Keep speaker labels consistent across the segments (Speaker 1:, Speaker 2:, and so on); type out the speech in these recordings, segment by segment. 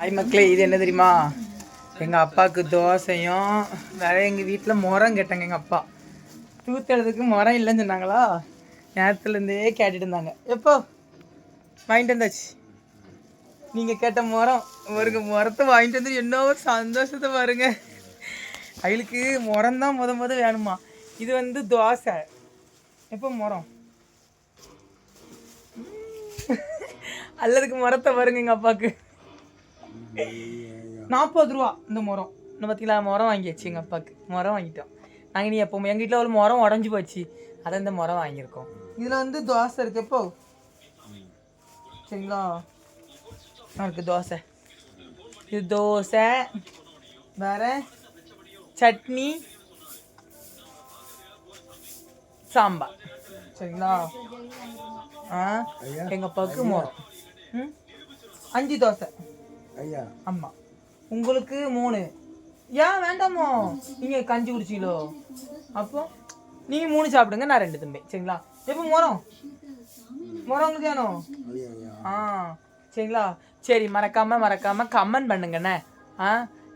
Speaker 1: மக்களே, இது என்ன தெரியுமா? எங்கள் அப்பாவுக்கு தோசையும் வேற எங்கள் வீட்டில் முறம் கேட்டாங்க. எங்கள் அப்பா தூத்துறதுக்கு முறம் இல்லைன்னு சொன்னாங்களா, நேரத்துலேருந்தே கேட்டுட்டு இருந்தாங்க. எப்போ வாங்கிட்டு வந்தாச்சு. நீங்கள் கேட்ட முறம் ஒரு முறத்தை வாங்கிட்டு வந்து என்ன ஒரு சந்தோஷத்தை பாருங்க. அவளுக்கு முறம் தான் முத வேணுமா. இது வந்து தோசை. எப்போ முறம் அல்லதுக்கு முறத்தை பாருங்க. எங்கள் அப்பாவுக்கு 40 ரூபா இந்த முறம். இந்த பார்த்தீங்களா, முறம் வாங்கியாச்சு. எங்கள் அப்பாவுக்கு முறம் வாங்கிட்டோம் நாங்கள். நீ எப்போ எங்கள் வீட்டில் ஒரு முறம் உடஞ்சி போச்சு, அதை இந்த முறம் வாங்கியிருக்கோம். இதில் வந்து தோசை இருக்கு. எப்போ சரிங்களா இருக்குது தோசை. இது தோசை வேற சட்னி சாம்பார். சரிங்களா? எங்கள் அப்பாவுக்கு முறம் 5 தோசை. ஆமாம், உங்களுக்கு 3. ஏன் வேண்டாமோ? நீங்கள் கஞ்சி குடிச்சிங்களோ? அப்போ நீங்கள் 3 சாப்பிடுங்க, நான் 2 தம்பி. சரிங்களா? எப்போ முறம் உங்களுக்கு வேணும்? சரிங்களா? சரி, மறக்காம கமெண்ட் பண்ணுங்கண்ணே.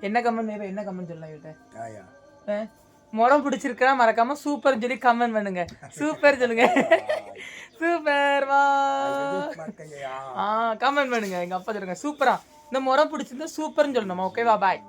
Speaker 1: என்ன கமெண்ட் என்ன கமெண்ட் சொல்லலாம் இவட்ட? முறம் பிடிச்சிருக்கா மறக்காம சூப்பர் சொல்லி கமெண்ட் பண்ணுங்க. சூப்பர் சொல்லுங்க. சூப்பர் வா கமெண்ட் பண்ணுங்க. எங்க அப்பா சொல்லுங்க சூப்பரா. இந்த முறம் பிடிச்சிருந்தா சூப்பர்னு சொல்லணுமா? ஓகேவா? பாய்.